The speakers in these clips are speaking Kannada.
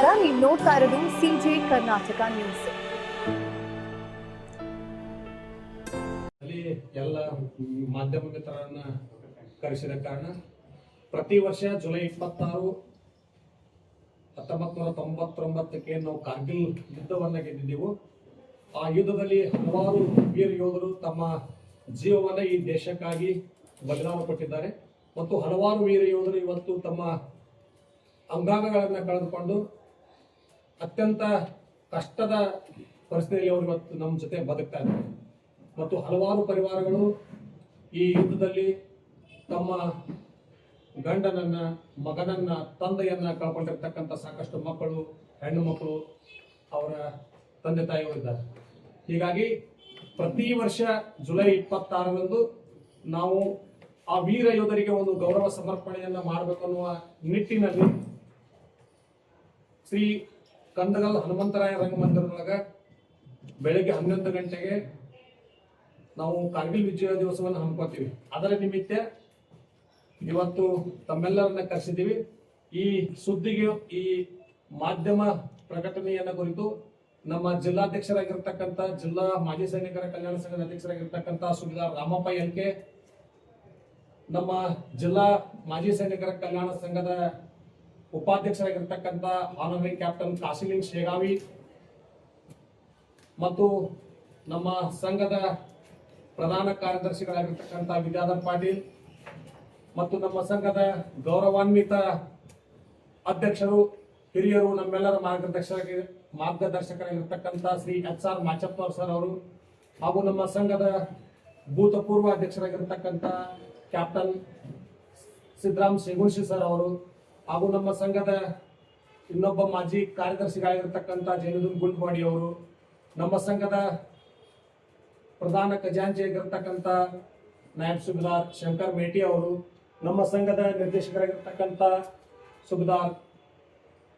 ನಮಸ್ಕಾರ, ನೀವು ನೋಡ್ತಾ ಇರೋದು ಸಿಜೆ ಕರ್ನಾಟಕ ನ್ಯೂಸ್. ಎಲ್ಲ ಮಾಧ್ಯಮ ಮಿತ್ರರನ್ನ ಕರೆಸಿದ ಕಾರಣ ಪ್ರತಿ ವರ್ಷ ಜುಲೈ 26, 1999ಕ್ಕೆ ನಾವು ಕಾರ್ಗಿಲ್ ಯುದ್ಧವನ್ನ ಗೆದ್ದಿದ್ದೆವು. ಆ ಯುದ್ಧದಲ್ಲಿ ಹಲವಾರು ವೀರ ಯೋಧರು ತಮ್ಮ ಜೀವವನ್ನ ಈ ದೇಶಕ್ಕಾಗಿ ಬಲಿದಾನ ಕೊಟ್ಟಿದ್ದಾರೆ ಮತ್ತು ಹಲವಾರು ವೀರ ಯೋಧರು ಇವತ್ತು ತಮ್ಮ ಅಂಗಾಂಗಗಳನ್ನು ಕಳೆದುಕೊಂಡು ಅತ್ಯಂತ ಕಷ್ಟದ ಪರಿಸ್ಥಿತಿಯಲ್ಲಿ ಅವರು ಇವತ್ತು ನಮ್ಮ ಜೊತೆ ಬದುಕ್ತಾ ಇದ್ದಾರೆ ಮತ್ತು ಹಲವಾರು ಪರಿವಾರಗಳು ಈ ಯುದ್ಧದಲ್ಲಿ ತಮ್ಮ ಗಂಡನನ್ನ, ಮಗನನ್ನ, ತಂದೆಯನ್ನ ಕಳ್ಕೊಂಡಿರ್ತಕ್ಕಂಥ ಸಾಕಷ್ಟು ಮಕ್ಕಳು, ಹೆಣ್ಣು ಮಕ್ಕಳು, ಅವರ ತಂದೆ ತಾಯಿಗಳಿದ್ದಾರೆ. ಹೀಗಾಗಿ ಪ್ರತಿ ವರ್ಷ ಜುಲೈ 26ರಂದು ನಾವು ಆ ವೀರ ಯೋಧರಿಗೆ ಒಂದು ಗೌರವ ಸಮರ್ಪಣೆಯನ್ನ ಮಾಡಬೇಕು ಅನ್ನುವ ನಿಟ್ಟಿನಲ್ಲಿ ಶ್ರೀ ಕಂದಗಲ್ ಹನುಮಂತರಾಯ ರಂಗಮಂದಿರದೊಳಗ ಬೆಳಗ್ಗೆ 11 ಗಂಟೆಗೆ ನಾವು ಕಾರ್ಗಿಲ್ ವಿಜಯ ದಿವಸವನ್ನು ಹಮ್ಮಿಕೊಳ್ತೀವಿ. ಅದರ ನಿಮಿತ್ತ ಇವತ್ತು ತಮ್ಮೆಲ್ಲರನ್ನ ಕರೆಸಿದ್ದೀವಿ. ಈ ಸುದ್ದಿಗೆ, ಈ ಮಾಧ್ಯಮ ಪ್ರಕಟಣೆಯನ್ನ ಕುರಿತು ನಮ್ಮ ಜಿಲ್ಲಾಧ್ಯಕ್ಷರಾಗಿರ್ತಕ್ಕಂಥ, ಜಿಲ್ಲಾ ಮಾಜಿ ಸೈನಿಕರ ಕಲ್ಯಾಣ ಸಂಘದ ಅಧ್ಯಕ್ಷರಾಗಿರ್ತಕ್ಕಂಥ ಸುಬೇದಾರ್ ರಾಮಪ್ಪ ಎಲ್ಕೆ, ನಮ್ಮ ಜಿಲ್ಲಾ ಮಾಜಿ ಸೈನಿಕರ ಕಲ್ಯಾಣ ಸಂಘದ ಉಪಾಧ್ಯಕ್ಷರಾಗಿರ್ತಕ್ಕಂಥ ಆನರರಿ ಕ್ಯಾಪ್ಟನ್ ಕಾಸಿಲಿಂಗ್ ಶೇಗಾವಿ ಮತ್ತು ನಮ್ಮ ಸಂಘದ ಪ್ರಧಾನ ಕಾರ್ಯದರ್ಶಿಗಳಾಗಿರ್ತಕ್ಕಂಥ ವಿದ್ಯಾಧರ್ ಪಾಟೀಲ್ ಮತ್ತು ನಮ್ಮ ಸಂಘದ ಗೌರವಾನ್ವಿತ ಅಧ್ಯಕ್ಷರು, ಹಿರಿಯರು, ನಮ್ಮೆಲ್ಲರ ಮಾರ್ಗದರ್ಶಕರಾಗಿರ್ತಕ್ಕಂಥ ಶ್ರೀ HR ಮಾಚಪ್ಪ ಸರ್ ಅವರು ಹಾಗೂ ನಮ್ಮ ಸಂಘದ ಭೂತಪೂರ್ವ ಅಧ್ಯಕ್ಷರಾಗಿರ್ತಕ್ಕಂಥ ಕ್ಯಾಪ್ಟನ್ ಸಿದ್ದರಾಮ್ ಶೇಗುಣಶಿ ಸರ್ ಅವರು ಹಾಗೂ ನಮ್ಮ ಸಂಘದ ಇನ್ನೊಬ್ಬ ಮಾಜಿ ಕಾರ್ಯದರ್ಶಿಗಳಾಗಿರ್ತಕ್ಕಂಥ ಜೈನುದ್ದೀನ್ ಗುಂಡ್ವಾಡಿ ಅವರು, ನಮ್ಮ ಸಂಘದ ಪ್ರಧಾನ ಖಜಾಂಚಿಯಾಗಿರ್ತಕ್ಕಂಥ ನಾಯಬ್ ಸುಬೇದಾರ್ ಶಂಕರ್ ಮೇಟಿ ಅವರು, ನಮ್ಮ ಸಂಘದ ನಿರ್ದೇಶಕರಾಗಿರ್ತಕ್ಕಂಥ ಸುಬೇದಾರ್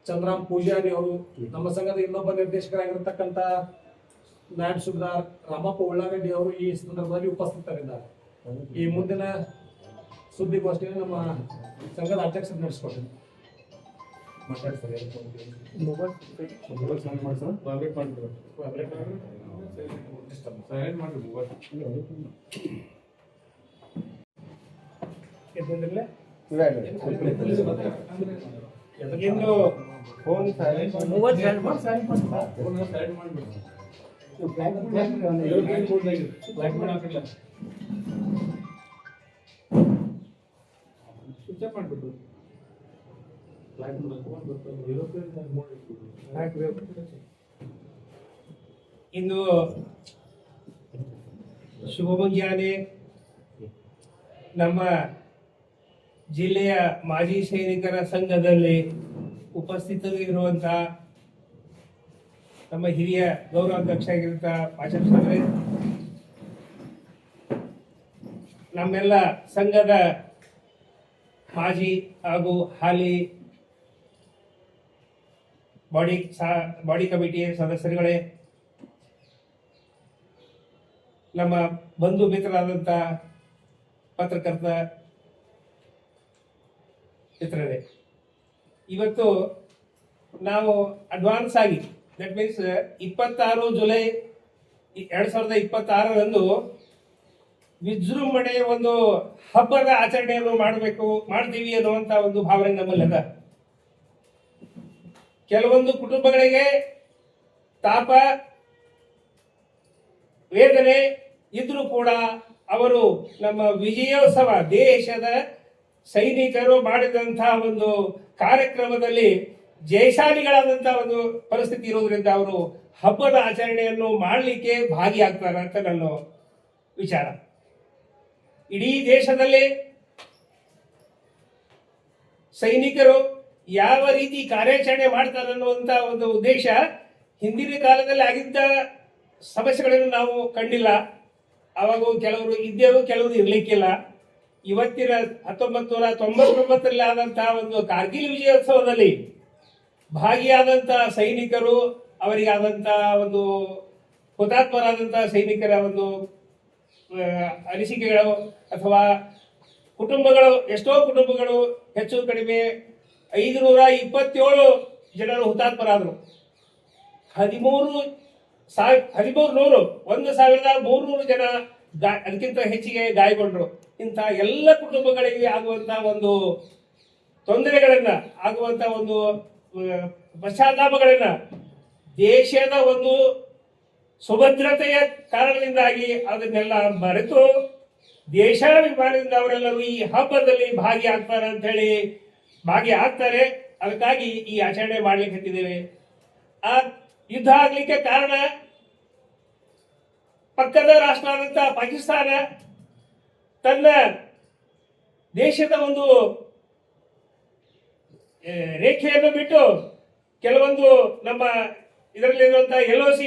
ಚಂದ್ರಾಮ್ ಪೂಜಾರಿ ಅವರು, ನಮ್ಮ ಸಂಘದ ಇನ್ನೊಬ್ಬ ನಿರ್ದೇಶಕರಾಗಿರ್ತಕ್ಕಂಥ ನಾಯಬ್ ಸುಬೇದಾರ್ ರಾಮಪ್ಪ ಉಳ್ಳಾಗಡ್ಡಿ ಅವರು ಈ ಸಂದರ್ಭದಲ್ಲಿ ಉಪಸ್ಥಿತರಿದ್ದಾರೆ. ಈ ಮುಂದಿನ ಸುದ್ದಿಗೋಷ್ಠಿಯನ್ನು ನಮ್ಮ ಸಂಘದ ಅಧ್ಯಕ್ಷರು ನಡೆಸಿಕೊಡ್ತೀನಿ. ಇಂದು ಶುಭ ಮುಂಜಾನೆ ನಮ್ಮ ಜಿಲ್ಲೆಯ ಮಾಜಿ ಸೈನಿಕರ ಸಂಘದಲ್ಲಿ ಉಪಸ್ಥಿತರಿರುವಂತಹ ನಮ್ಮ ಹಿರಿಯ ಗೌರವಾಧ್ಯಕ್ಷ ಆಗಿರುವಂತ ಪಾಚರ್ ಸಾಹೇಬ್ರೆ, ನಮ್ಮೆಲ್ಲ ಸಂಘದ ಮಾಜಿ ಹಾಗೂ ಹಾಲಿ ಬಾಡಿ ಕಮಿಟಿಯ ಸದಸ್ಯರುಗಳೇ, ನಮ್ಮ ಬಂಧು ಮಿತ್ರರಾದಂಥ ಪತ್ರಕರ್ತ ಮಿತ್ರರೇ, ಇವತ್ತು ನಾವು ಅಡ್ವಾನ್ಸ್ ಆಗಿ, ದಟ್ ಮೀನ್ಸ್ 26 ಜುಲೈ 2026ರಂದು ವಿಜೃಂಭಣೆಯ ಒಂದು ಹಬ್ಬದ ಆಚರಣೆಯನ್ನು ಮಾಡ್ತೀವಿ ಅನ್ನುವಂತ ಒಂದು ಭಾವನೆ ನಮ್ಮಲ್ಲಿ ಅದ. ಕೆಲವೊಂದು ಕುಟುಂಬಗಳಿಗೆ ತಾಪ, ವೇದನೆ ಇದ್ರೂ ಕೂಡ ಅವರು ನಮ್ಮ ವಿಜಯೋತ್ಸವ, ದೇಶದ ಸೈನಿಕರು ಮಾಡಿದಂತಹ ಒಂದು ಕಾರ್ಯಕ್ರಮದಲ್ಲಿ ಜಯಶಾಲಿಗಳಾದಂತಹ ಒಂದು ಪರಿಸ್ಥಿತಿ ಇರೋದ್ರಿಂದ ಅವರು ಹಬ್ಬದ ಆಚರಣೆಯನ್ನು ಮಾಡಲಿಕ್ಕೆ ಭಾಗಿಯಾಗ್ತಾರೆ ಅಂತ ನನ್ನ ವಿಚಾರ. ಇಡೀ ದೇಶದಲ್ಲಿ ಸೈನಿಕರು ಯಾವ ರೀತಿ ಕಾರ್ಯಾಚರಣೆ ಮಾಡ್ತಾರೆ ಅನ್ನುವಂತ ಒಂದು ಉದ್ದೇಶ ಹಿಂದಿನ ಕಾಲದಲ್ಲಿ ಆಗಿದ್ದ ಸಮಸ್ಯೆಗಳನ್ನು ನಾವು ಕಂಡಿಲ್ಲ. ಅವಾಗ ಕೆಲವರು ಇದ್ದೇವು, ಕೆಲವರು ಇರ್ಲಿಕ್ಕಿಲ್ಲ. ಇವತ್ತಿನ 1999ರಲ್ಲಿ ಆದಂತಹ ಒಂದು ಕಾರ್ಗಿಲ್ ವಿಜಯೋತ್ಸವದಲ್ಲಿ ಭಾಗಿಯಾದಂತಹ ಸೈನಿಕರು, ಅವರಿಗಾದಂತಹ ಒಂದು ಹುತಾತ್ಮರಾದಂತಹ ಸೈನಿಕರ ಒಂದು ಅನಿಸಿಕೆಗಳು ಅಥವಾ ಕುಟುಂಬಗಳು, ಎಷ್ಟೋ ಕುಟುಂಬಗಳು ಹೆಚ್ಚು ಕಡಿಮೆ 527 ಜನರು ಹುತಾತ್ಮರಾದರು. 1300 ಜನ ಅದಕ್ಕಿಂತ ಹೆಚ್ಚಿಗೆ ಗಾಯಗೊಂಡರು. ಇಂಥ ಎಲ್ಲ ಕುಟುಂಬಗಳಿಗೆ ಆಗುವಂತಹ ಒಂದು ತೊಂದರೆಗಳನ್ನ, ಆಗುವಂತಹ ಒಂದು ಪಶ್ಚಾತ್ತಾಪಗಳನ್ನ ದೇಶದ ಒಂದು ಸುಭದ್ರತೆಯ ಕಾರಣದಿಂದಾಗಿ ಅದನ್ನೆಲ್ಲ ಮರೆತು ದೇಶಾಭಿಮಾನದಿಂದ ಅವರೆಲ್ಲರೂ ಈ ಹಬ್ಬದಲ್ಲಿ ಭಾಗಿಯಾಗ್ತಾರೆ ಅಂತ ಹೇಳಿ ಭಾಗಿಯಾಗ್ತಾರೆ. ಅದಕ್ಕಾಗಿ ಈ ಆಚರಣೆ ಮಾಡ್ಲಿಕ್ಕೆ ಹತ್ತಿದ್ದೇವೆ. ಆ ಯುದ್ಧ ಆಗ್ಲಿಕ್ಕೆ ಕಾರಣ ಪಕ್ಕದ ರಾಷ್ಟ್ರ ಆದಂತ ಪಾಕಿಸ್ತಾನ ತನ್ನ ದೇಶದ ಒಂದು ರೇಖೆಯನ್ನು ಬಿಟ್ಟು ಕೆಲವೊಂದು ನಮ್ಮ ಇದರಲ್ಲಿರುವಂತಹ LOC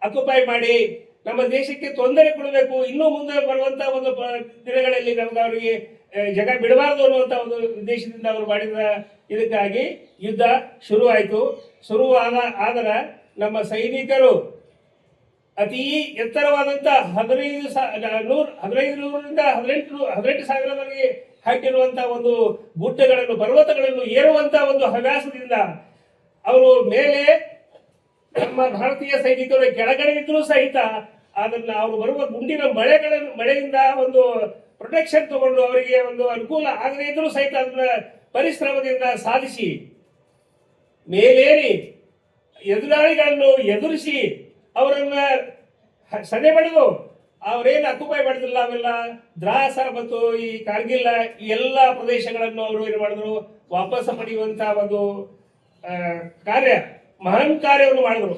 ಅಕ್ಯುಪೈ ಮಾಡಿ ನಮ್ಮ ದೇಶಕ್ಕೆ ತೊಂದರೆ ಕೊಡಬೇಕು, ಇನ್ನೂ ಮುಂದೆ ಬರುವಂತ ಒಂದು ದಿನಗಳಲ್ಲಿ ನಮ್ಗೆ ಅವರಿಗೆ ಜಗ ಬಿಡಬಾರದು ಅನ್ನುವಂತ ಒಂದು ಉದ್ದೇಶದಿಂದ ಅವರು ಮಾಡಿದ ಇದಕ್ಕಾಗಿ ಯುದ್ಧ ಶುರುವಾಯಿತು. ಆದರ ನಮ್ಮ ಸೈನಿಕರು ಅತಿ ಎತ್ತರವಾದಂತ 18,000 ಹಾಕಿರುವಂತಹ ಒಂದು ಗುಡ್ಡಗಳನ್ನು, ಪರ್ವತಗಳನ್ನು ಏರುವಂತಹ ಒಂದು ಹವ್ಯಾಸದಿಂದ ಅವರು ಮೇಲೆ ನಮ್ಮ ಭಾರತೀಯ ಸೈನಿಕರು ಕೆಳಗಡೆ ಇದ್ರೂ ಸಹಿತ ಅದನ್ನ ಅವರು ಬರುವ ಗುಂಡಿನ ಮಳೆಯಿಂದ ಒಂದು ಪ್ರೊಟೆಕ್ಷನ್ ತಗೊಂಡು ಅವರಿಗೆ ಒಂದು ಅನುಕೂಲ ಆಗದೇ ಇದ್ರೂ ಸಹಿತ ಅದನ್ನ ಪರಿಶ್ರಮದಿಂದ ಸಾಧಿಸಿ ಮೇಲೇರಿ ಎದುರಾಳಿಗಳನ್ನು ಎದುರಿಸಿ ಅವರನ್ನ ಸದೆ ಬಡಿದು ಅವರೇನು ಅಕ್ಯುಪೈ ಮಾಡಿದ್ರಲ್ಲ ಅವೆಲ್ಲ ದ್ರಾಸ ಮತ್ತು ಈ ಕಾರ್ಗಿಲ್ ಈ ಎಲ್ಲ ಪ್ರದೇಶಗಳನ್ನು ಅವರು ಏನು ಮಾಡಿದ್ರು, ವಾಪಸ್ ಪಡೆಯುವಂತ ಒಂದು ಮಹಾನ್ ಕಾರ್ಯವನ್ನು ಮಾಡಿದ್ರು.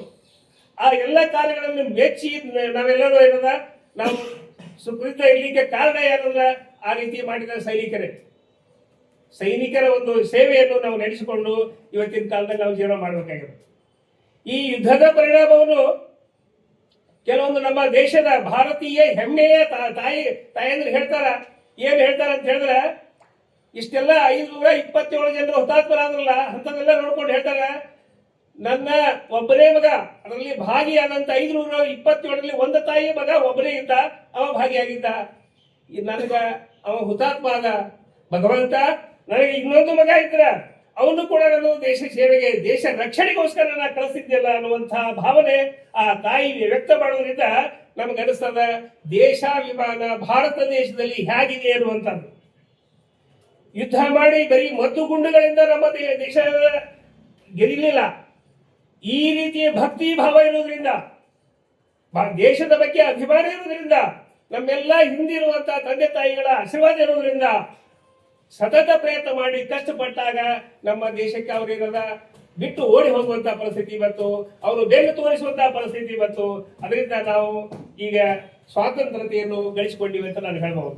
ಆ ಎಲ್ಲ ಕಾರ್ಯಗಳನ್ನು ಮೆಚ್ಚಿ ನಾವೆಲ್ಲರೂ ಏನದ ನಾವು ಸುಕೃತ ಇರ್ಲಿಕ್ಕೆ ಕಾರಣ ಏನಂದ್ರ ಆ ರೀತಿ ಮಾಡಿದ ಸೈನಿಕರ ಒಂದು ಸೇವೆಯನ್ನು ನಾವು ನಡೆಸಿಕೊಂಡು ಇವತ್ತಿನ ಕಾಲದಲ್ಲಿ ನಾವು ಜೀವನ ಮಾಡಬೇಕಾಗಿದೆ. ಈ ಯುದ್ಧದ ಪರಿಣಾಮವನ್ನು ಕೆಲವೊಂದು ನಮ್ಮ ದೇಶದ ಭಾರತೀಯ ಹೆಮ್ಮೆಯ ತಾಯಂದ್ರು ಹೇಳ್ತಾರ. ಏನ್ ಹೇಳ್ತಾರ ಅಂತ ಹೇಳಿದ್ರೆ, ಇಷ್ಟೆಲ್ಲ 527 ಜನರು ಹುತಾತ್ಮರಾದ್ರಲ್ಲ ಅಂತದೆಲ್ಲ ನೋಡ್ಕೊಂಡು ಹೇಳ್ತಾರ, ನನ್ನ ಒಬ್ಬನೇ ಮಗ ಅದರಲ್ಲಿ ಭಾಗಿಯಾದಂತ 527ರಲ್ಲಿ ಒಂದು ತಾಯಿ ಮಗ ಒಬ್ಬನೇ ಇದ್ದ, ಅವ ಭಾಗಿಯಾಗಿದ್ದ. ನನಗ ಅವ ಹುತಾತ್ಮ ಆದ. ಭಗವಂತ ನನಗೆ ಇನ್ನೊಂದು ಮಗ ಇದ್ರ ಅವನು ಕೂಡ ನಾನು ದೇಶ ಸೇವೆಗೆ, ದೇಶ ರಕ್ಷಣೆಗೋಸ್ಕರ ನಾನು ಕಳಿಸಿದ್ಯಲ್ಲ ಅನ್ನುವಂತಹ ಭಾವನೆ ಆ ತಾಯಿ ವ್ಯಕ್ತ ಮಾಡೋದ್ರಿಂದ ನಮ್ಗೆ ಅನಿಸ್ತದ ದೇಶಾಭಿಮಾನ ಭಾರತ ದೇಶದಲ್ಲಿ ಹೇಗಿದೆ ಅನ್ನುವಂಥದ್ದು. ಯುದ್ಧ ಮಾಡಿ ಬರೀ ಮದ್ದು ಗುಂಡುಗಳಿಂದ ನಮ್ಮ ದೇಶ ಗೆದಿಲಿಲ್ಲ. ಈ ರೀತಿಯ ಭಕ್ತಿ ಭಾವ ಇರೋದ್ರಿಂದ, ದೇಶದ ಬಗ್ಗೆ ಅಭಿಮಾನ ಇರೋದ್ರಿಂದ, ನಮ್ಮೆಲ್ಲ ಹಿಂದಿರುವಂತಹ ತಂದೆ ತಾಯಿಗಳ ಆಶೀರ್ವಾದ ಇರೋದ್ರಿಂದ ಸತತ ಪ್ರಯತ್ನ ಮಾಡಿ ಕಷ್ಟಪಟ್ಟಾಗ ನಮ್ಮ ದೇಶಕ್ಕೆ ಅವರೇನದ ಬಿಟ್ಟು ಓಡಿ ಹೋಗುವಂತಹ ಪರಿಸ್ಥಿತಿ ಬಂತು, ಅವರು ಬೆನ್ನು ತೋರಿಸುವಂತಹ ಪರಿಸ್ಥಿತಿ ಬಂತು. ಅದರಿಂದ ನಾವು ಈಗ ಸ್ವಾತಂತ್ರ್ಯತೆಯನ್ನು ಗಳಿಸಿಕೊಂಡಿವೆ ಅಂತ ನಾನು ಹೇಳಬಹುದು.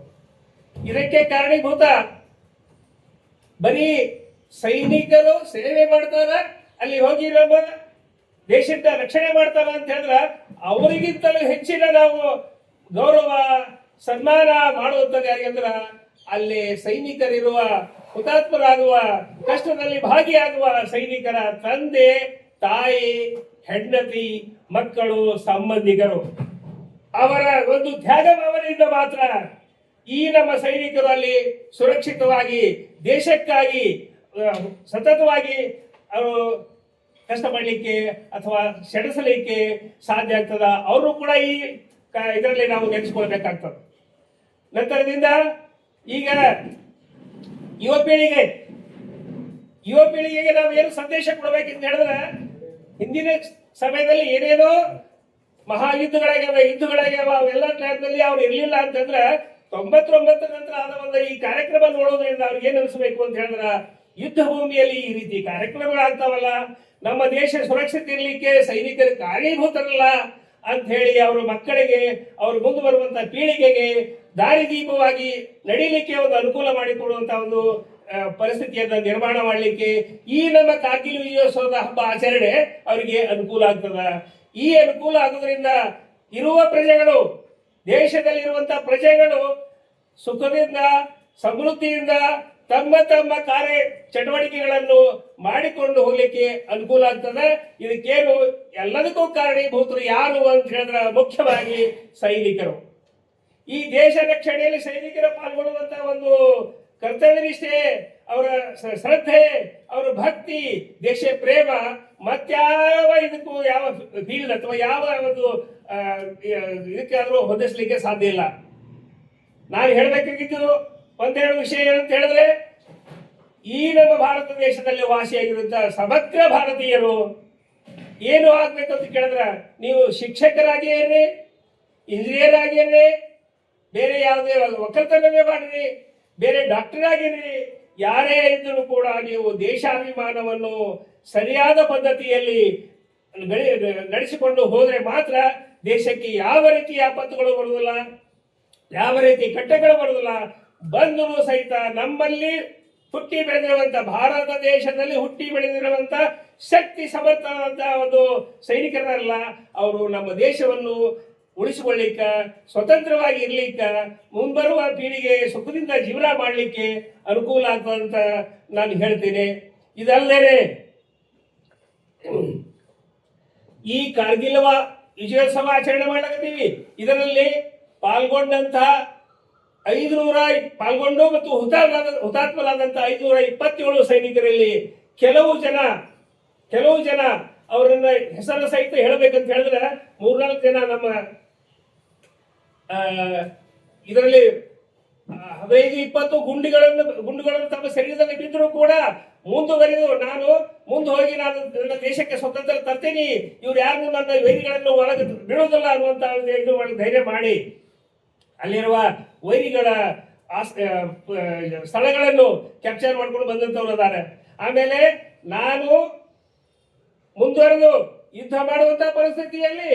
ಇದಕ್ಕೆ ಕಾರಣೀಭೂತ ಬರೀ ಸೈನಿಕರು ಸೇವೆ ಮಾಡ್ತಾರ, ಅಲ್ಲಿ ಹೋಗಿ ನಮ್ಮ ದೇಶದ ರಕ್ಷಣೆ ಮಾಡ್ತಾರ ಅಂತ ಹೇಳಿದ್ರೆ ಅವರಿಗಿಂತಲೂ ಹೆಚ್ಚಿನ ನಾವು ಗೌರವ ಸನ್ಮಾನ ಮಾಡುವಂಥದ್ದು ಯಾರಿಗಂದ್ರ ಅಲ್ಲಿ ಸೈನಿಕರಿರುವ, ಹುತಾತ್ಮರಾಗುವ, ಕಷ್ಟದಲ್ಲಿ ಭಾಗಿಯಾಗುವ ಸೈನಿಕರ ತಂದೆ ತಾಯಿ, ಹೆಂಡತಿ, ಮಕ್ಕಳು, ಸಂಬಂಧಿಕರು ಅವರ ಒಂದು ತ್ಯಾಗ ಭಾವನೆಯಿಂದ ಮಾತ್ರ ಈ ನಮ್ಮ ಸೈನಿಕರು ಅಲ್ಲಿ ಸುರಕ್ಷಿತವಾಗಿ ದೇಶಕ್ಕಾಗಿ ಸತತವಾಗಿ ಅವರು ಕಷ್ಟಪಡಲಿಕ್ಕೆ ಅಥವಾ ಸೆಣಸಲಿಕ್ಕೆ ಸಾಧ್ಯ ಆಗ್ತದ. ಅವರು ಕೂಡ ಈ ಇದರಲ್ಲಿ ನಾವು ನೆನೆಸ್ಕೊಳ್ಬೇಕಾಗ್ತದೆ. ನಂತರದಿಂದ ಈಗ ಯುವ ಪೀಳಿಗೆಗೆ ನಾವು ಏನು ಸಂದೇಶ ಕೊಡಬೇಕಂತ ಹೇಳಿದ್ರೆ, ಹಿಂದಿನ ಸಮಯದಲ್ಲಿ ಏನೇನೋ ಯುದ್ಧಗಳಾಗ್ಯಾವ ಅವೆಲ್ಲ ಟೈಮ್ನಲ್ಲಿ ಅವ್ರು ಇರ್ಲಿಲ್ಲ ಅಂತಂದ್ರೆ 99 ನಂತರ ಆದ ಒಂದು ಈ ಕಾರ್ಯಕ್ರಮ ನೋಡೋದ್ರಿಂದ ಅವ್ರಿಗೆ ಏನ್ ಅನಿಸ್ಬೇಕು ಅಂತ ಹೇಳಿದ್ರ, ಯುದ್ಧ ಭೂಮಿಯಲ್ಲಿ ಈ ರೀತಿ ಕಾರ್ಯಕ್ರಮಗಳು ಆಗ್ತಾವಲ್ಲ, ನಮ್ಮ ದೇಶ ಸುರಕ್ಷಿತ ಇರ್ಲಿಕ್ಕೆ ಸೈನಿಕರು ಕಾರಣೀಭೂತರಲ್ಲ ಅಂತ ಹೇಳಿ ಅವರ ಮಕ್ಕಳಿಗೆ, ಅವರು ಮುಂದೆ ಬರುವಂತಹ ಪೀಳಿಗೆಗೆ ದಾರಿದೀಪವಾಗಿ ನಡೀಲಿಕ್ಕೆ ಒಂದು ಅನುಕೂಲ ಮಾಡಿಕೊಡುವಂತಹ ಒಂದು ಪರಿಸ್ಥಿತಿಯನ್ನ ನಿರ್ಮಾಣ ಮಾಡಲಿಕ್ಕೆ ಈ ನಮ್ಮ ಕಾರ್ಗಿಲ್ ವಿಜಯೋತ್ಸವದ ಹಬ್ಬ ಆಚರಣೆ ಅವರಿಗೆ ಅನುಕೂಲ ಆಗ್ತದ. ಈ ಅನುಕೂಲ ಆಗೋದ್ರಿಂದ ಇರುವ ಪ್ರಜೆಗಳು, ದೇಶದಲ್ಲಿರುವಂತಹ ಪ್ರಜೆಗಳು ಸುಖದಿಂದ ಸಮೃದ್ಧಿಯಿಂದ ತಮ್ಮ ತಮ್ಮ ಕಾರ್ಯ ಚಟುವಟಿಕೆಗಳನ್ನು ಮಾಡಿಕೊಂಡು ಹೋಗ್ಲಿಕ್ಕೆ ಅನುಕೂಲ ಆಗ್ತದೆ. ಇದಕ್ಕೇನು ಎಲ್ಲದಕ್ಕೂ ಕಾರಣೀಭೂತರು ಯಾರು ಅಂತ ಹೇಳಿದ್ರೆ ಮುಖ್ಯವಾಗಿ ಸೈನಿಕರು. ಈ ದೇಶ ರಕ್ಷಣೆಯಲ್ಲಿ ಸೈನಿಕರ ಪಾಲ್ಗೊಳ್ಳುವಂತಹ ಒಂದು ಕರ್ತವ್ಯ ನಿಷ್ಠೆ, ಅವರ ಶ್ರದ್ಧೆ, ಅವರ ಭಕ್ತಿ, ದೇಶ ಪ್ರೇಮ ಮತ್ಯಾವ ಇದಕ್ಕೂ ಯಾವ ಫೀಲ್ಡ್ ಅಥವಾ ಯಾವ ಒಂದು ಇದಕ್ಕಾದ್ರೂ ಹೊಂದಿಸ್ಲಿಕ್ಕೆ ಸಾಧ್ಯ ಇಲ್ಲ. ನಾನು ಹೇಳಬೇಕಾಗಿದ್ದು ಒಂದೆರಡು ವಿಷಯ ಏನಂತ ಹೇಳಿದ್ರೆ, ಈ ನಮ್ಮ ಭಾರತ ದೇಶದಲ್ಲಿ ವಾಸಿಯಾಗಿರುವಂತಹ ಸಮಗ್ರ ಭಾರತೀಯರು ಏನು ಆಗ್ಬೇಕು ಅಂತ ಕೇಳಿದ್ರೆ, ನೀವು ಶಿಕ್ಷಕರಾಗಿ ಇರ್ರಿ, ಇಂಜಿನಿಯರ್ ಆಗಿರ್ರಿ, ಬೇರೆ ಯಾವುದೇ ಒಕ್ಕಲ್ತನವೇ ಮಾಡಿರಿ, ಬೇರೆ ಡಾಕ್ಟರ್ ಆಗಿರ್ರಿ, ಯಾರೇ ಇದ್ದರೂ ಕೂಡ ನೀವು ದೇಶಾಭಿಮಾನವನ್ನು ಸರಿಯಾದ ಪದ್ಧತಿಯಲ್ಲಿ ನಡೆಸಿಕೊಂಡು ಹೋದರೆ ಮಾತ್ರ ದೇಶಕ್ಕೆ ಯಾವ ರೀತಿಯ ಆಪತ್ತುಗಳು ಬರುವುದಿಲ್ಲ, ಯಾವ ರೀತಿ ಕಟ್ಟಗಳು ಬರುವುದಿಲ್ಲ. ಬಂದರೂ ಸಹಿತ ನಮ್ಮಲ್ಲಿ ಹುಟ್ಟಿ ಬೆಳೆದಿರುವಂತ, ಭಾರತ ದೇಶದಲ್ಲಿ ಹುಟ್ಟಿ ಬೆಳೆದಿರುವಂತ ಶಕ್ತಿ ಸಮರ್ಥವಾದಂತ ಒಂದು ಸೈನಿಕರಲ್ಲ, ಅವರು ನಮ್ಮ ದೇಶವನ್ನು ಉಳಿಸಿಕೊಳ್ಳಿಕ್ಕ, ಸ್ವತಂತ್ರವಾಗಿ ಇರ್ಲಿಕ್ಕ, ಮುಂಬರುವ ಪೀಳಿಗೆ ಸುಖದಿಂದ ಜೀವನ ಮಾಡಲಿಕ್ಕೆ ಅನುಕೂಲ ಆಗ್ತದಂತ ನಾನು ಹೇಳ್ತೇನೆ. ಇದಲ್ಲದೆ ಈ ಕಾರ್ಗಿಲ್ ವಿಜಯೋತ್ಸವ ಆಚರಣೆ ಮಾಡಕತ್ತೀವಿ. ಇದರಲ್ಲಿ ಪಾಲ್ಗೊಂಡಂತಹ 500 ಪಾಲ್ಗೊಂಡು ಮತ್ತು ಹುತಾತ್ಮರಾದಂತಹ 527 ಸೈನಿಕರಲ್ಲಿ ಕೆಲವು ಜನ ಅವರನ್ನ ಹೆಸರು ಸಹಿತ ಹೇಳಬೇಕಂತ ಹೇಳಿದ್ರೆ 3-4 ಜನ ನಮ್ಮ ಇದರಲ್ಲಿ 15-20 ಗುಂಡುಗಳನ್ನು ತಮ್ಮ ಶರೀರದಲ್ಲಿ ಬಿದ್ದರೂ ಕೂಡ ಮುಂದುವರೆದು ನಾನು ಮುಂದೆ ಹೋಗಿ ನಾನು ನನ್ನ ದೇಶಕ್ಕೆ ಸ್ವತಂತ್ರ ತರ್ತೀನಿ, ಇವ್ರು ಯಾರು ನನ್ನ ವೈರಿಗಳನ್ನು ಒಳಗೆ ಬಿಡುವುದಿಲ್ಲ ಅನ್ನುವಂತ ಇದು ಧೈರ್ಯ ಮಾಡಿ ಅಲ್ಲಿರುವ ವೈರಿಗಳ ಸ್ಥಳಗಳನ್ನು ಕ್ಯಾಪ್ಚರ್ ಮಾಡ್ಕೊಂಡು ಬಂದಂತವ್ರು ಅದಾರೆ. ಆಮೇಲೆ ನಾನು ಮುಂದುವರೆದು ಯುದ್ಧ ಮಾಡುವಂತ ಪರಿಸ್ಥಿತಿಯಲ್ಲಿ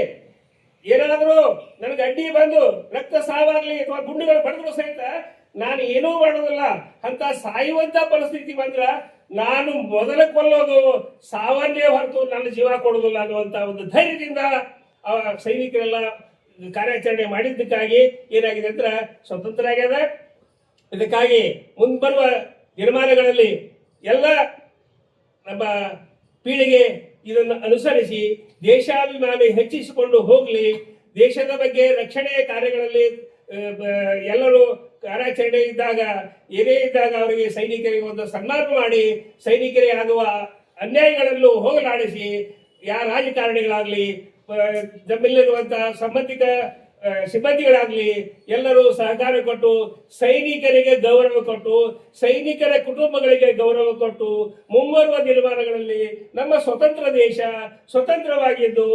ಏನಾದರೂ ನನಗೆ ಅಡ್ಡಿ ಬಂದು ರಕ್ತ ಸಾವಾಗ್ಲಿ ಅಥವಾ ಗುಂಡುಗಳು ಬಡಿದ್ರು ಸಹಿತ ನಾನು ಏನೂ ಮಾಡೋದಿಲ್ಲ ಅಂತ ಸಾಯುವಂತ ಪರಿಸ್ಥಿತಿ ಬಂದ್ರ ನಾನು ಮೊದಲ ಕೊಲ್ಲೋದು ಸಾವನ್ನೇ ಹೊರತು ನನ್ನ ಜೀವ ಕೊಡೋದಿಲ್ಲ ಅನ್ನುವಂತ ಒಂದು ಧೈರ್ಯದಿಂದ ಸೈನಿಕರೆಲ್ಲ ಕಾರ್ಯಾಚರಣೆ ಮಾಡಿದ್ದಕ್ಕಾಗಿ ಏನಾಗಿದೆ ಅಂದ್ರೆ ಸ್ವತಂತ್ರ ಆಗ್ಯದ. ಇದಕ್ಕಾಗಿ ಮುಂಬರುವ ದಿನಮಾನಗಳಲ್ಲಿ ಎಲ್ಲ ನಮ್ಮ ಪೀಳಿಗೆ ಇದನ್ನು ಅನುಸರಿಸಿ ದೇಶಾಭಿಮಾನ ಹೆಚ್ಚಿಸಿಕೊಂಡು ಹೋಗಲಿ. ದೇಶದ ಬಗ್ಗೆ ರಕ್ಷಣೆ ಕಾರ್ಯಗಳಲ್ಲಿ ಎಲ್ಲರೂ ಕಾರ್ಯಾಚರಣೆ ಇದ್ದಾಗ ಏನೇ ಇದ್ದಾಗ ಅವರಿಗೆ ಸೈನಿಕರಿಗೆ ಒಂದು ಸನ್ಮಾನ ಮಾಡಿ ಸೈನಿಕರಿಗೆ ಆಗುವ ಅನ್ಯಾಯಗಳನ್ನು ಹೋಗಲಾಡಿಸಿ ರಾಜಕಾರಣಿಗಳಾಗ್ಲಿ ನಮ್ಮಲ್ಲಿರುವಂತಹ ಸಂಬಂಧಿತ ಸಿಬ್ಬಂದಿಗಳಾಗ್ಲಿ ಎಲ್ಲರೂ ಸಹಕಾರ ಕೊಟ್ಟು ಸೈನಿಕರಿಗೆ ಗೌರವ ಕೊಟ್ಟು ಸೈನಿಕರ ಕುಟುಂಬಗಳಿಗೆ ಗೌರವ ಕೊಟ್ಟು ಮುಂಬರುವ ದಿನಮಾನಗಳಲ್ಲಿ ನಮ್ಮ ಸ್ವತಂತ್ರ ದೇಶ ಸ್ವತಂತ್ರವಾಗಿದ್ದು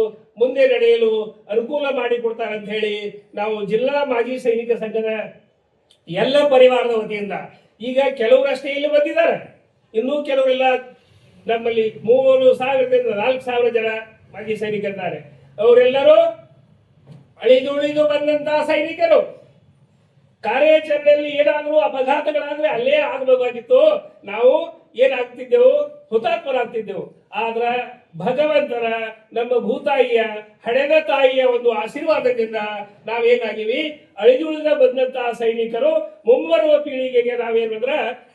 ಮುಂದೆ ನಡೆಯಲು ಅನುಕೂಲ ಮಾಡಿಕೊಡ್ತಾರೆ ಅಂತ ಹೇಳಿ ನಾವು ಜಿಲ್ಲಾ ಮಾಜಿ ಸೈನಿಕ ಸಂಘದ ಎಲ್ಲ ಪರಿವಾರದ ವತಿಯಿಂದ ಈಗ ಕೆಲವರಷ್ಟೇ ಇಲ್ಲಿ ಬಂದಿದ್ದಾರೆ, ಇನ್ನೂ ಕೆಲವರೆಲ್ಲ ನಮ್ಮಲ್ಲಿ 3,000ದಿಂದ 4,000 ಜನ ಮಾಜಿ ಸೈನಿಕರಿದ್ದಾರೆ. ಅವರೆಲ್ಲರೂ ಅಳಿದು ಬಂದಂತಹ ಸೈನಿಕರು. ಕಾರ್ಯಾಚರಣೆಯಲ್ಲಿ ಏನಾದರೂ ಅಪಘಾತಗಳಾದ್ರೆ ಅಲ್ಲೇ ಆಗಬೇಕಾಗಿತ್ತು, ನಾವು ಏನಾಗ್ತಿದ್ದೆವು, ಹುತಾತ್ಮರಾಗ್ತಿದ್ದೆವು. ಆದ್ರ ಭಗವಂತನ ನಮ್ಮ ಭೂತಾಯಿಯ ಹಡೆದ ತಾಯಿಯ ಒಂದು ಆಶೀರ್ವಾದದಿಂದ ನಾವೇನಾಗಿವಿ, ಅಳಿದುಳಿದ ಬಂದಂತಹ ಸೈನಿಕರು ಮುಂಬರುವ ಪೀಳಿಗೆಗೆ ನಾವೇನಂದ್ರ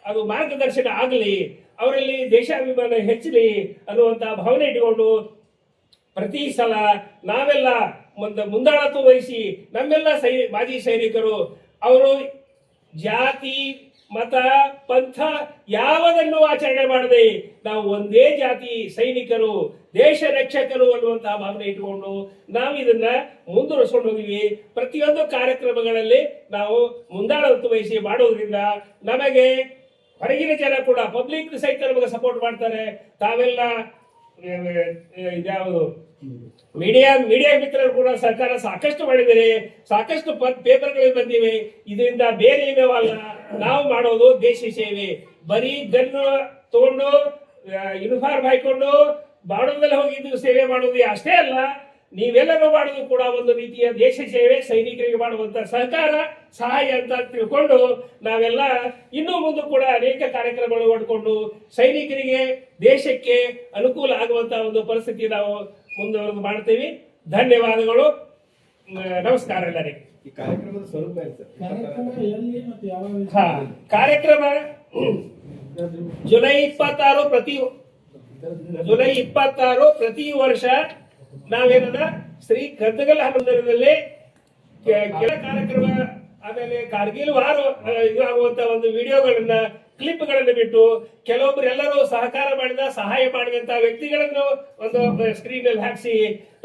ಅದು ಮಾರ್ಗದರ್ಶನ ಆಗಲಿ, ಅವರಲ್ಲಿ ದೇಶಾಭಿಮಾನ ಹೆಚ್ಚಲಿ ಅನ್ನುವಂತಹ ಭಾವನೆ ಇಟ್ಟುಕೊಂಡು ಪ್ರತಿ ಸಲ ನಾವೆಲ್ಲ ಮುಂದಾಳತ್ವ ವಹಿಸಿ ನಮ್ಮೆಲ್ಲ ಮಾಜಿ ಸೈನಿಕರು ಅವರು ಜಾತಿ ಮತ ಪಂಥ ಯಾವುದನ್ನು ಆಚರಣೆ ಮಾಡದೆ ನಾವು ಒಂದೇ ಜಾತಿ ಸೈನಿಕರು ದೇಶ ರಕ್ಷಕರು ಅನ್ನುವಂತಹ ಭಾವನೆ ಇಟ್ಟುಕೊಂಡು ನಾವು ಇದನ್ನ ಮುಂದುವರಿಸಿಕೊಂಡು ಹೋಗಿವಿ. ಪ್ರತಿಯೊಂದು ಕಾರ್ಯಕ್ರಮಗಳಲ್ಲಿ ನಾವು ಮುಂದಾಳತ್ವ ವಹಿಸಿ ಮಾಡೋದ್ರಿಂದ ನಮಗೆ ಹೊರಗಿನ ಜನ ಕೂಡ ಪಬ್ಲಿಕ್ ಸಹಿತ ನಮಗೆ ಸಪೋರ್ಟ್ ಮಾಡ್ತಾರೆ. ತಾವೆಲ್ಲ ಇದ್ಯಾವುದು ಮೀಡಿಯಾ ಮಿತ್ರರು ಕೂಡ ಸರ್ಕಾರ ಸಾಕಷ್ಟು ಮಾಡಿದರೆ, ಸಾಕಷ್ಟು ಪೇಪರ್ಗಳಲ್ಲಿ ಬಂದಿವೆ. ಇದರಿಂದ ಬೇರೆ ಏನೋ ಅಲ್ಲ, ನಾವು ಮಾಡೋದು ದೇಶ ಸೇವೆ. ಬರೀ ಗನ್ನು ತಗೊಂಡು ಯೂನಿಫಾರ್ಮ್ ಹಾಕೊಂಡು ಬಾರ್ಡರ್ನಲ್ಲಿ ಹೋಗಿದ್ದು ಸೇವೆ ಮಾಡೋದು ಅಷ್ಟೇ ಅಲ್ಲ, ನೀವೆಲ್ಲರೂ ಮಾಡೋದು ಕೂಡ ಒಂದು ರೀತಿಯ ದೇಶ ಸೇವೆ, ಸೈನಿಕರಿಗೆ ಮಾಡುವಂತ ಸಹಕಾರ ಸಹಾಯ ಅಂತ ತಿಳ್ಕೊಂಡು ನಾವೆಲ್ಲ ಇನ್ನೂ ಮುಂದೆ ಕೂಡ ಅನೇಕ ಕಾರ್ಯಕ್ರಮಗಳು ಮಾಡಿಕೊಂಡು ಸೈನಿಕರಿಗೆ ದೇಶಕ್ಕೆ ಅನುಕೂಲ ಆಗುವಂತ ಒಂದು ಪರಿಸ್ಥಿತಿ ನಾವು ಮುಂದುವರೆದು ಮಾಡ್ತೀವಿ. ಧನ್ಯವಾದಗಳು, ನಮಸ್ಕಾರ ಎಲ್ಲರಿಗೆ. ಈ ಕಾರ್ಯಕ್ರಮದ ಸ್ವರೂಪ ಕಾರ್ಯಕ್ರಮ ಜುಲೈ 26 ಪ್ರತಿ ವರ್ಷ ನಾವೇನದ ಶ್ರೀ ಗದ್ದಗಲ್ ಹನುಮಂದಿರದಲ್ಲಿ ಕೆಲ ಕಾರ್ಯಕ್ರಮ ಆಮೇಲೆ ಕಾರ್ಗಿಲ್ ವಾರ ಇದಾಗುವಂತ ಒಂದು ವಿಡಿಯೋಗಳನ್ನ ಕ್ಲಿಪ್ಗಳನ್ನು ಬಿಟ್ಟು ಕೆಲವೊಬ್ರು ಎಲ್ಲರೂ ಸಹಕಾರ ಮಾಡಿದ ಸಹಾಯ ಮಾಡಿದಂತ ವ್ಯಕ್ತಿಗಳನ್ನು ಒಂದು ಸ್ಕ್ರೀನ್ ಅಲ್ಲಿ ಹಾಕಿಸಿ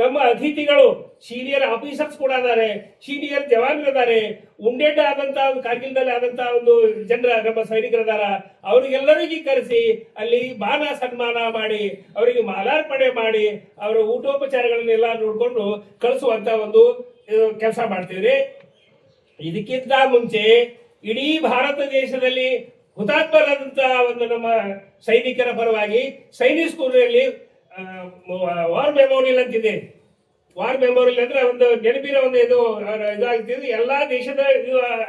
ನಮ್ಮ ಅತಿಥಿಗಳು ಸೀನಿಯರ್ ಆಫೀಸರ್ಸ್ ಕೂಡ ಅದಾರೆ, ಸೀನಿಯರ್ ಜವಾನರಿದ್ದಾರೆ, ಉಂಡೆಡ್ ಆದಂತ ಕಾರ್ಗಿಲ್ದಲ್ಲಿ ಆದಂತ ಒಂದು ಜನರ ನಮ್ಮ ಸೈನಿಕರಿದಾರ, ಅವ್ರಿಗೆಲ್ಲರಿಗೂ ಕರೆಸಿ ಅಲ್ಲಿ ಮಾನ ಸನ್ಮಾನ ಮಾಡಿ ಅವರಿಗೆ ಮಾಲಾರ್ಪಣೆ ಮಾಡಿ ಅವರ ಊಟೋಪಚಾರಗಳನ್ನೆಲ್ಲ ನೋಡ್ಕೊಂಡು ಕಳಿಸುವಂತ ಒಂದು ಕೆಲಸ ಮಾಡ್ತೀವಿ. ಇದಕ್ಕಿಂತ ಮುಂಚೆ ಇಡೀ ಭಾರತ ದೇಶದಲ್ಲಿ ಹುತಾತ್ಮರಾದಂತಹ ಒಂದು ನಮ್ಮ ಸೈನಿಕರ ಪರವಾಗಿ ಸೈನಿಕ್ ಸ್ಕೂಲಲ್ಲಿ ವಾರ್ ಮೆಮೋರಿಯಲ್ ಅಂತಿದೆ. ವಾರ್ ಮೆಮೋರಿಯಲ್ ಅಂದ್ರೆ ಒಂದು ನೆನಪಿನ ಒಂದು ಇದಾಗ್ತಿದೆ. ಎಲ್ಲಾ ದೇಶದ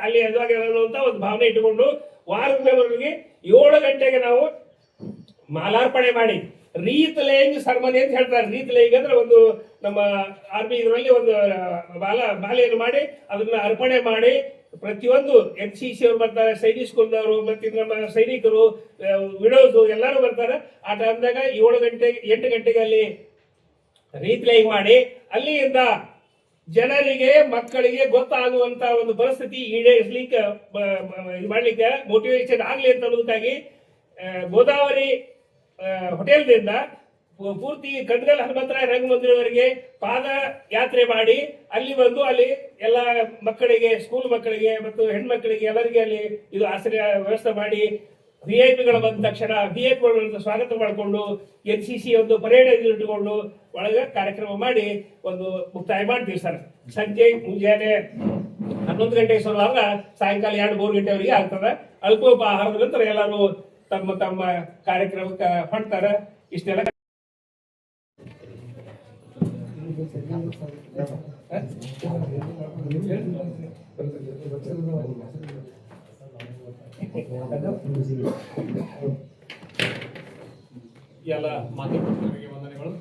ಅಲ್ಲಿ ಇದಾಗಿರುವಂತ ಒಂದು ಭಾವನೆ ಇಟ್ಟುಕೊಂಡು ವಾರ್ ಮೆಮೋರಿಯಲ್ಗೆ 7 ಗಂಟೆಗೆ ನಾವು ಮಾಲಾರ್ಪಣೆ ಮಾಡಿ ರೀತ್ ಲೇಯಿಂಗ್ ಸರ್ಮನಿ ಅಂತ ಹೇಳ್ತಾರೆ. ರೀತ್ ಲೇಯಿಂಗ್ ಅಂದ್ರೆ ಒಂದು ನಮ್ಮ ಆರ್ಮಿ ಇದರಲ್ಲಿ ಒಂದು ಮಾಲೆಯನ್ನು ಮಾಡಿ ಅದನ್ನ ಅರ್ಪಣೆ ಮಾಡಿ ಪ್ರತಿಯೊಂದು NCC ಅವರು ಬರ್ತಾರೆ, ಸೈನಿಕ್ ಸ್ಕೂಲ್ದವರು, ಮತ್ತೆ ನಮ್ಮ ಸೈನಿಕರು, ವಿಡೋಸ್ ಎಲ್ಲರೂ ಬರ್ತಾರೆ. ಆ ಟೈಮ್ದಾಗ 8 ಗಂಟೆಗೆ ಅಲ್ಲಿ ರೀತ್ ಲೇಯಿಂಗ್ ಮಾಡಿ ಅಲ್ಲಿಂದ ಜನರಿಗೆ ಮಕ್ಕಳಿಗೆ ಗೊತ್ತಾಗುವಂತ ಒಂದು ಪರಿಸ್ಥಿತಿ ಈಡೇರಿಸಲಿಕ್ಕೆ ಮಾಡ್ಲಿಕ್ಕೆ ಮೋಟಿವೇಶನ್ ಆಗ್ಲಿ ಅಂತ ಅನ್ನೋದಕ್ಕಾಗಿ ಗೋದಾವರಿ ಹೋಟೆಲ್ದಿಂದ ಪೂರ್ತಿ ಕಣ್ಗಲ್ ಹನುಮಂತರಾಯ ರಂಗಮಂದಿರವರೆಗೆ ಪಾದ ಯಾತ್ರೆ ಮಾಡಿ ಅಲ್ಲಿ ಬಂದು ಅಲ್ಲಿ ಎಲ್ಲ ಮಕ್ಕಳಿಗೆ, ಸ್ಕೂಲ್ ಮಕ್ಕಳಿಗೆ ಮತ್ತು ಹೆಣ್ಮಕ್ಕಳಿಗೆ ಎಲ್ಲರಿಗೆ ಅಲ್ಲಿ ಇದು ಆಶ್ರಯ ವ್ಯವಸ್ಥೆ ಮಾಡಿ VIP ಬಂದ ತಕ್ಷಣ VIP ಸ್ವಾಗತ ಮಾಡಿಕೊಂಡು NCC ಒಂದು ಪರೇಡ್ ಇಟ್ಟುಕೊಂಡು ಒಳಗೆ ಕಾರ್ಯಕ್ರಮ ಮಾಡಿ ಒಂದು ಮುಕ್ತಾಯ ಮಾಡ್ತೀವಿ ಸರ್. ಸಂಜೆ ಮುಂಜಾನೆ 11 ಗಂಟೆಗೆ ಶುರುವಾಗ ಸಾಯಂಕಾಲ 2-3 ಗಂಟೆವರೆಗೆ ಆಗ್ತದೆ. ಅಲ್ಪೋಪಹಾರದ ನಂತರ ಎಲ್ಲರೂ ತಮ್ಮ ತಮ್ಮ ಕಾರ್ಯಕ್ರಮಕ್ಕೆ ಹೊಂಡ್ತಾರೆ. ಇಷ್ಟೆಲ್ಲ ಎಲ್ಲ ಮಾಧ್ಯಮಗಳಿಗೆ ವಂದನೆಗಳು.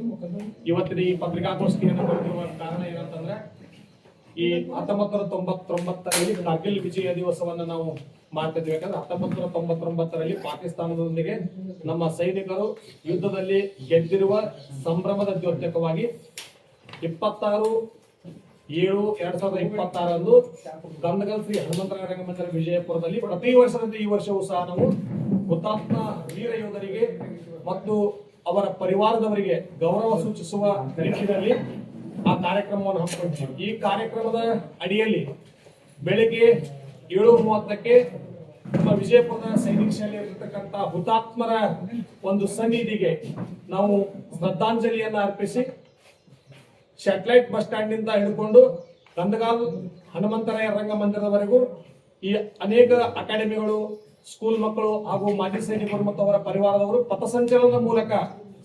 ಇವತ್ತಿನ ಈ ಪತ್ರಿಕಾಗೋಷ್ಠಿಯನ್ನು ಕೊಟ್ಟಿರುವ ಕಾರಣ ಏನಂತಂದ್ರೆ ಈ 1999ರಲ್ಲಿ ಕಾರ್ಗಿಲ್ ವಿಜಯ ದಿವಸವನ್ನ ನಾವು ಮಾಡ್ತಿದ್ವಿ. ಯಾಕಂದ್ರೆ 1999ರಲ್ಲಿ ಪಾಕಿಸ್ತಾನದೊಂದಿಗೆ ನಮ್ಮ ಸೈನಿಕರು ಯುದ್ಧದಲ್ಲಿ ಗೆದ್ದಿರುವ ಸಂಭ್ರಮದ ದ್ಯೋತಕವಾಗಿ 26/7/2026 ಗಂಧಗಲ್ ಶ್ರೀ ಹನುಮಂತರಾಯ ರಂಗಮಂದಿರ ವಿಜಯಪುರದಲ್ಲಿ ಪ್ರತಿ ವರ್ಷದಂತೆ ಈ ವರ್ಷವೂ ಸಹ ನಾವು ಹುತಾತ್ಮ ವೀರ ಯೋಧರಿಗೆ ಮತ್ತು ಅವರ ಪರಿವಾರದವರಿಗೆ ಗೌರವ ಸೂಚಿಸುವ ನಿಟ್ಟಿನಲ್ಲಿ ಆ ಕಾರ್ಯಕ್ರಮವನ್ನು ಹಮ್ಮಿಕೊಂಡಿದ್ದೀವಿ. ಈ ಕಾರ್ಯಕ್ರಮದ ಅಡಿಯಲ್ಲಿ ಬೆಳಿಗ್ಗೆ 7:30ಕ್ಕೆ ನಮ್ಮ ವಿಜಯಪುರದ ಸೈನಿಕ ಶಾಲೆಯಲ್ಲಿರ್ತಕ್ಕಂಥ ಹುತಾತ್ಮರ ಒಂದು ಸನ್ನಿಧಿಗೆ ನಾವು ಶ್ರದ್ಧಾಂಜಲಿಯನ್ನ ಅರ್ಪಿಸಿ ಸ್ಯಾಟಲೈಟ್ ಬಸ್ ಸ್ಟ್ಯಾಂಡ್ ನಿಂದ ಹಿಡ್ಕೊಂಡು ಗಂಧಗಾಲ್ ಹನುಮಂತರಾಯ ರಂಗಮಂದಿರದವರೆಗೂ ಈ ಅನೇಕ ಅಕಾಡೆಮಿಗಳು, ಸ್ಕೂಲ್ ಮಕ್ಕಳು ಹಾಗೂ ಮಾಜಿ ಸೈನಿಕರು ಮತ್ತು ಅವರ ಪರಿವಾರದವರು ಪಥಸಂಚಲನದ ಮೂಲಕ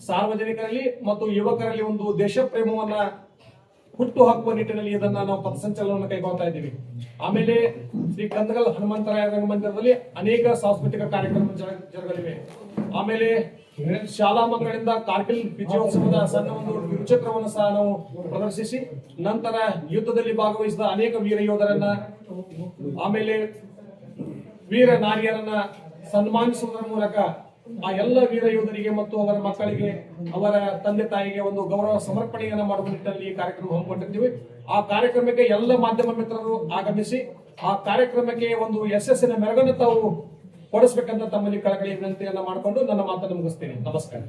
ಸಾರ್ವಜನಿಕರಲ್ಲಿ ಮತ್ತು ಯುವಕರಲ್ಲಿ ಒಂದು ದೇಶ ಪ್ರೇಮವನ್ನ ಹುಟ್ಟು ಹಾಕುವ ನಿಟ್ಟಿನಲ್ಲಿ ಇದನ್ನ ನಾವು ಪಥಸಂಚಲನವನ್ನು ಕೈಗೊಳ್ತಾ ಇದ್ದೀವಿ. ಆಮೇಲೆ ಶ್ರೀ ಗಂಧಗಲ್ ಹನುಮಂತರಾಯ ರಂಗಮಂದಿರದಲ್ಲಿ ಅನೇಕ ಸಾಂಸ್ಕೃತಿಕ ಕಾರ್ಯಕ್ರಮ ಜರುಗಲಿವೆ. ಆಮೇಲೆ ಶಾಲಾ ಮಕ್ಕಳಿಂದ ಕಾರ್ಗಿಲ್ ವಿಜಯೋತ್ಸವದ ಸಣ್ಣ ಒಂದು ಕಿರುಚಿತ್ರವನ್ನು ಸಹ ನಾವು ಪ್ರದರ್ಶಿಸಿ ನಂತರ ಯುದ್ಧದಲ್ಲಿ ಭಾಗವಹಿಸಿದ ಅನೇಕ ವೀರ ಯೋಧರನ್ನ ಆಮೇಲೆ ವೀರ ನಾರಿಯರನ್ನ ಸನ್ಮಾನಿಸುವುದರ ಮೂಲಕ ಆ ಎಲ್ಲ ವೀರ ಯೋಧರಿಗೆ ಮತ್ತು ಅವರ ಮಕ್ಕಳಿಗೆ, ಅವರ ತಂದೆ ತಾಯಿಗೆ ಒಂದು ಗೌರವ ಸಮರ್ಪಣೆಯನ್ನ ಮಾಡುವ ನಿಟ್ಟಿನಲ್ಲಿ ಈ ಕಾರ್ಯಕ್ರಮ ಹಮ್ಮಿಕೊಂಡಿರ್ತೀವಿ. ಆ ಕಾರ್ಯಕ್ರಮಕ್ಕೆ ಎಲ್ಲ ಮಾಧ್ಯಮ ಮಿತ್ರರು ಆಗಮಿಸಿ ಆ ಕಾರ್ಯಕ್ರಮಕ್ಕೆ ಒಂದು ಯಶಸ್ಸಿನ ಮೆರಗನ್ನು ತಾವು ಕೊಡಿಸ್ಬೇಕಂತ ತಮ್ಮಲ್ಲಿ ಕಳಕಳಿ ವಿನಂತಿಯನ್ನ ಮಾಡಿಕೊಂಡು ನನ್ನ ಮಾತನ್ನು ಮುಗಿಸ್ತೇನೆ. ನಮಸ್ಕಾರ.